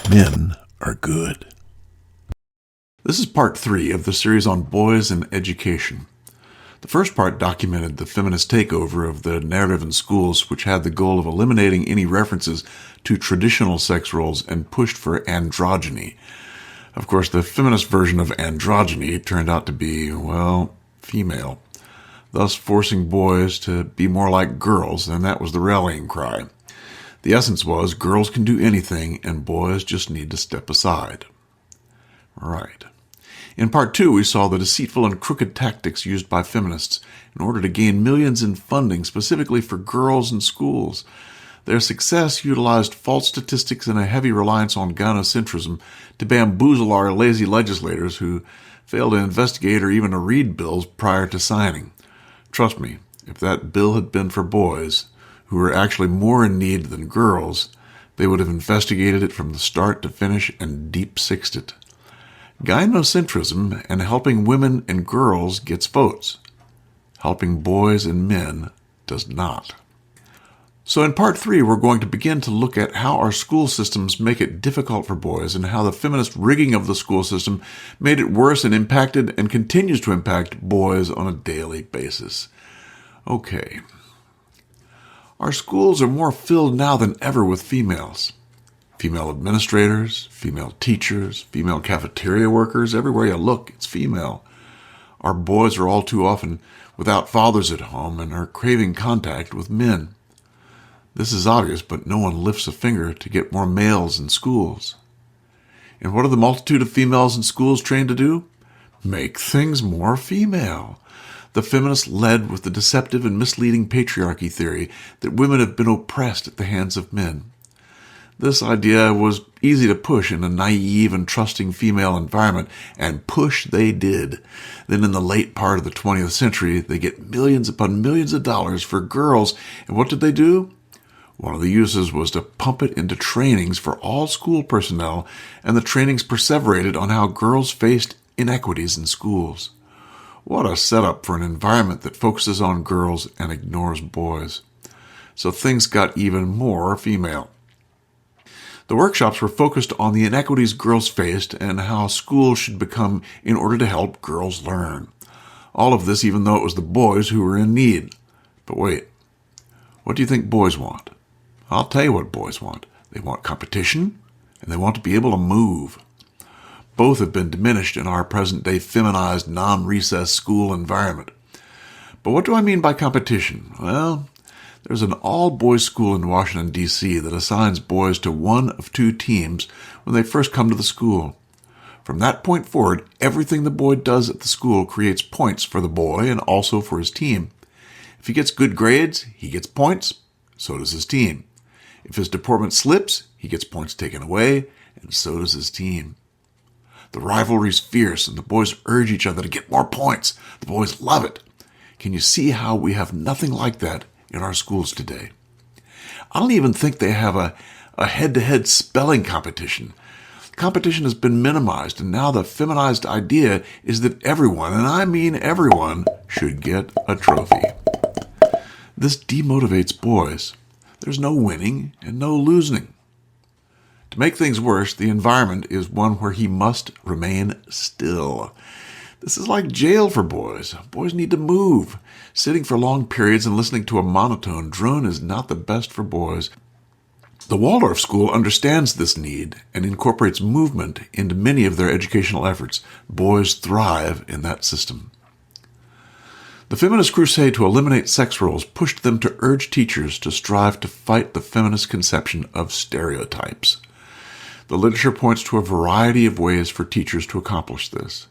Men are good. This is part 3 of the series on boys and education. The first part documented the feminist takeover of the narrative in schools, which had the goal of eliminating any references to traditional sex roles and pushed for androgyny. Of course, the feminist version of androgyny turned out to be, well, female, thus forcing boys to be more like girls, and that was the rallying cry. The essence was, girls can do anything, and boys just need to step aside. Right. In part 2, we saw the deceitful and crooked tactics used by feminists in order to gain millions in funding specifically for girls in schools. Their success utilized false statistics and a heavy reliance on gynocentrism to bamboozle our lazy legislators who failed to investigate or even to read bills prior to signing. Trust me, if that bill had been for boys, who were actually more in need than girls, they would have investigated it from the start to finish and deep-sixed it. Gynocentrism and helping women and girls gets votes. Helping boys and men does not. So in part 3, we're going to begin to look at how our school systems make it difficult for boys and how the feminist rigging of the school system made it worse and impacted and continues to impact boys on a daily basis. Okay. Our schools are more filled now than ever with females. Female administrators, female teachers, female cafeteria workers, everywhere you look, it's female. Our boys are all too often without fathers at home and are craving contact with men. This is obvious, but no one lifts a finger to get more males in schools. And what are the multitude of females in schools trained to do? Make things more female. The feminists led with the deceptive and misleading patriarchy theory that women have been oppressed at the hands of men. This idea was easy to push in a naive and trusting female environment, and push they did. Then in the late part of the 20th century, they get millions upon millions of dollars for girls, and what did they do? One of the uses was to pump it into trainings for all school personnel, and the trainings perseverated on how girls faced inequities in schools. What a setup for an environment that focuses on girls and ignores boys. So things got even more female. The workshops were focused on the inequities girls faced and how schools should become in order to help girls learn. All of this even though it was the boys who were in need. But wait, what do you think boys want? I'll tell you what boys want. They want competition, and they want to be able to move. Both have been diminished in our present-day feminized, non-recess school environment. But what do I mean by competition? Well, there's an all-boys school in Washington, D.C. that assigns boys to one of 2 teams when they first come to the school. From that point forward, everything the boy does at the school creates points for the boy and also for his team. If he gets good grades, he gets points, so does his team. If his deportment slips, he gets points taken away, and so does his team. The rivalry's fierce, and the boys urge each other to get more points. The boys love it. Can you see how we have nothing like that in our schools today? I don't even think they have a head-to-head spelling competition. Competition has been minimized, and now the feminized idea is that everyone, and I mean everyone, should get a trophy. This demotivates boys. There's no winning and no losing. To make things worse, the environment is one where he must remain still. This is like jail for boys. Boys need to move. Sitting for long periods and listening to a monotone drone is not the best for boys. The Waldorf School understands this need and incorporates movement into many of their educational efforts. Boys thrive in that system. The feminist crusade to eliminate sex roles pushed them to urge teachers to strive to fight the feminist conception of stereotypes. The literature points to a variety of ways for teachers to accomplish this.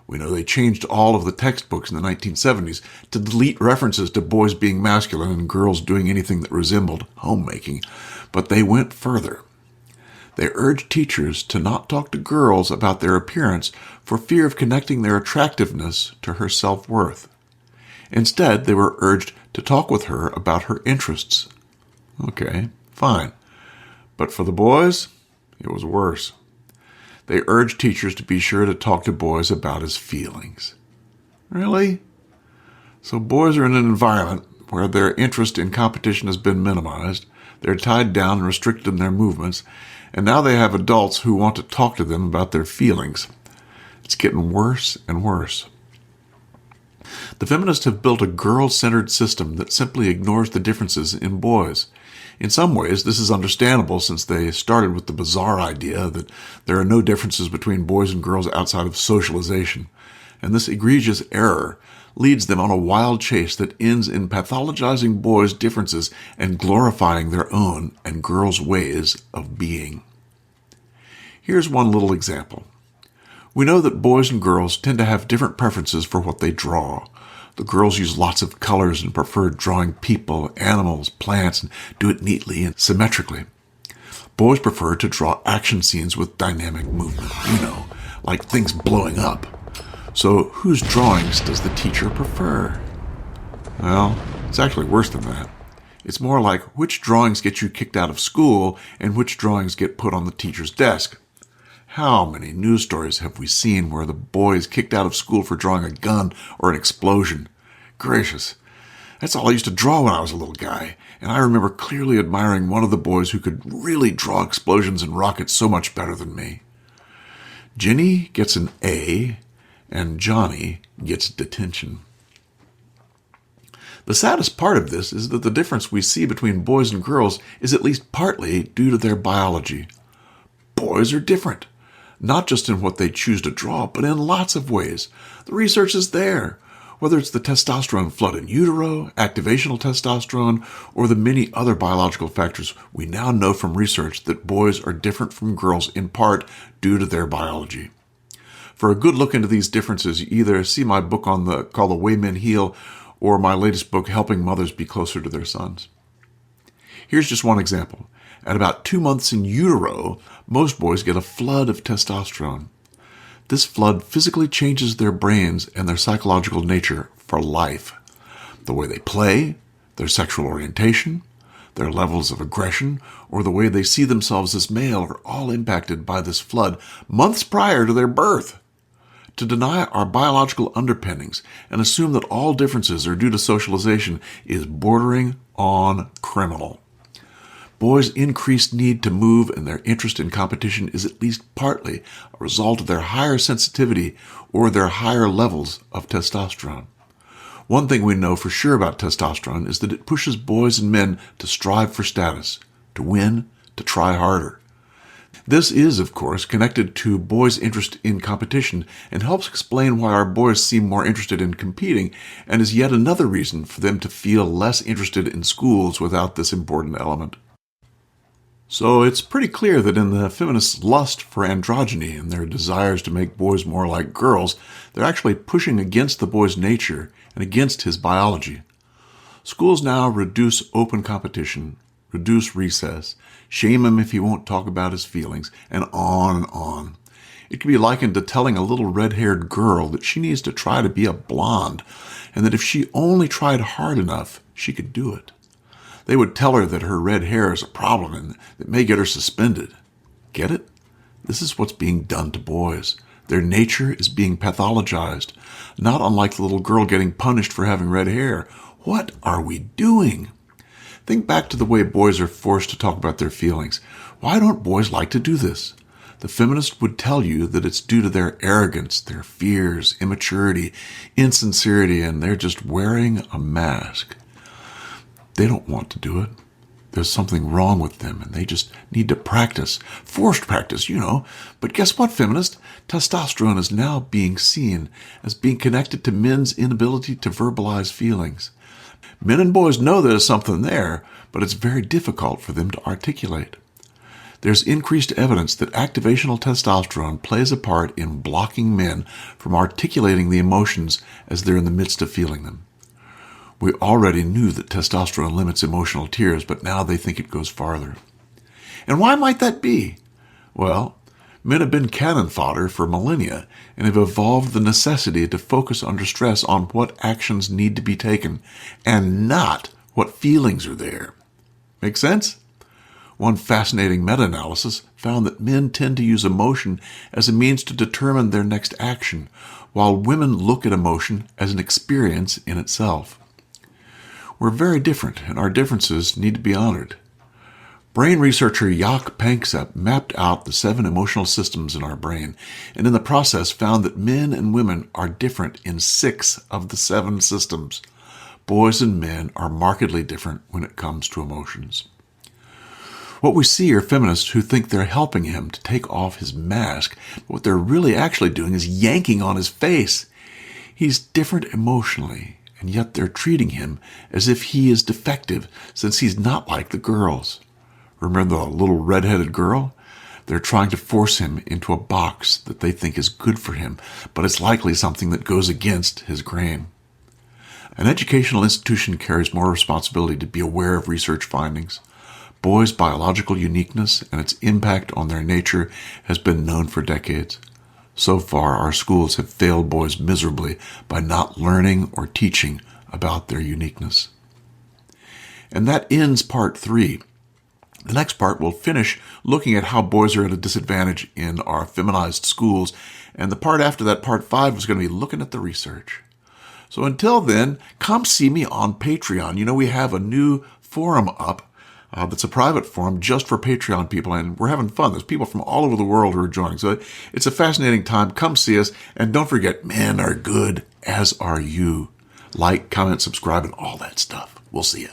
We know they changed all of the textbooks in the 1970s to delete references to boys being masculine and girls doing anything that resembled homemaking, but they went further. They urged teachers to not talk to girls about their appearance for fear of connecting their attractiveness to her self-worth. Instead, they were urged to talk with her about her interests. Okay, fine. But for the boys, it was worse. They urged teachers to be sure to talk to boys about his feelings. Really? So boys are in an environment where their interest in competition has been minimized, they're tied down and restricted in their movements, and now they have adults who want to talk to them about their feelings. It's getting worse and worse. The feminists have built a girl-centered system that simply ignores the differences in boys. In some ways, this is understandable since they started with the bizarre idea that there are no differences between boys and girls outside of socialization, and this egregious error leads them on a wild chase that ends in pathologizing boys' differences and glorifying their own and girls' ways of being. Here's one little example. We know that boys and girls tend to have different preferences for what they draw. The girls use lots of colors and prefer drawing people, animals, plants, and do it neatly and symmetrically. Boys prefer to draw action scenes with dynamic movement, like things blowing up. So whose drawings does the teacher prefer? Well, it's actually worse than that. It's more like which drawings get you kicked out of school and which drawings get put on the teacher's desk. How many news stories have we seen where the boy is kicked out of school for drawing a gun or an explosion? Gracious. That's all I used to draw when I was a little guy, and I remember clearly admiring one of the boys who could really draw explosions and rockets so much better than me. Ginny gets an A, and Johnny gets detention. The saddest part of this is that the difference we see between boys and girls is at least partly due to their biology. Boys are different, not just in what they choose to draw, but in lots of ways. The research is there, whether it's the testosterone flood in utero, activational testosterone, or the many other biological factors. We now know from research that boys are different from girls in part due to their biology. For a good look into these differences, you either see my book called The Way Men Heal, or my latest book, Helping Mothers Be Closer to Their Sons. Here's just one example. At about 2 months in utero, most boys get a flood of testosterone. This flood physically changes their brains and their psychological nature for life. The way they play, their sexual orientation, their levels of aggression, or the way they see themselves as male are all impacted by this flood months prior to their birth. To deny our biological underpinnings and assume that all differences are due to socialization is bordering on criminal. Boys' increased need to move and their interest in competition is at least partly a result of their higher sensitivity or their higher levels of testosterone. One thing we know for sure about testosterone is that it pushes boys and men to strive for status, to win, to try harder. This is, of course, connected to boys' interest in competition and helps explain why our boys seem more interested in competing and is yet another reason for them to feel less interested in schools without this important element. So it's pretty clear that in the feminists' lust for androgyny and their desires to make boys more like girls, they're actually pushing against the boy's nature and against his biology. Schools now reduce open competition, reduce recess, shame him if he won't talk about his feelings, and on and on. It can be likened to telling a little red-haired girl that she needs to try to be a blonde, and that if she only tried hard enough, she could do it. They would tell her that her red hair is a problem and that may get her suspended. Get it? This is what's being done to boys. Their nature is being pathologized, not unlike the little girl getting punished for having red hair. What are we doing? Think back to the way boys are forced to talk about their feelings. Why don't boys like to do this? The feminist would tell you that it's due to their arrogance, their fears, immaturity, insincerity, and they're just wearing a mask. They don't want to do it. There's something wrong with them, and they just need to practice. Forced practice, But guess what, feminist? Testosterone is now being seen as being connected to men's inability to verbalize feelings. Men and boys know there's something there, but it's very difficult for them to articulate. There's increased evidence that activational testosterone plays a part in blocking men from articulating the emotions as they're in the midst of feeling them. We already knew that testosterone limits emotional tears, but now they think it goes farther. And why might that be? Well, men have been cannon fodder for millennia and have evolved the necessity to focus under stress on what actions need to be taken and not what feelings are there. Make sense? One fascinating meta-analysis found that men tend to use emotion as a means to determine their next action, while women look at emotion as an experience in itself. We're very different, and our differences need to be honored. Brain researcher Jaak Panksepp mapped out the 7 emotional systems in our brain, and in the process found that men and women are different in 6 of the 7 systems. Boys and men are markedly different when it comes to emotions. What we see are feminists who think they're helping him to take off his mask, but what they're really actually doing is yanking on his face. He's different emotionally, and yet they're treating him as if he is defective since he's not like the girls. Remember the little red-headed girl? They're trying to force him into a box that they think is good for him, but it's likely something that goes against his grain. An educational institution carries more responsibility to be aware of research findings. Boys' biological uniqueness and its impact on their nature has been known for decades. So far, our schools have failed boys miserably by not learning or teaching about their uniqueness. And that ends part 3. The next part will finish looking at how boys are at a disadvantage in our feminized schools, and the part after that, part 5, is going to be looking at the research. So until then, come see me on Patreon. You know, we have a new forum up that's a private forum just for Patreon people, and we're having fun. There's people from all over the world who are joining. So it's a fascinating time. Come see us, and don't forget, men are good, as are you. Like, comment, subscribe, and all that stuff. We'll see you.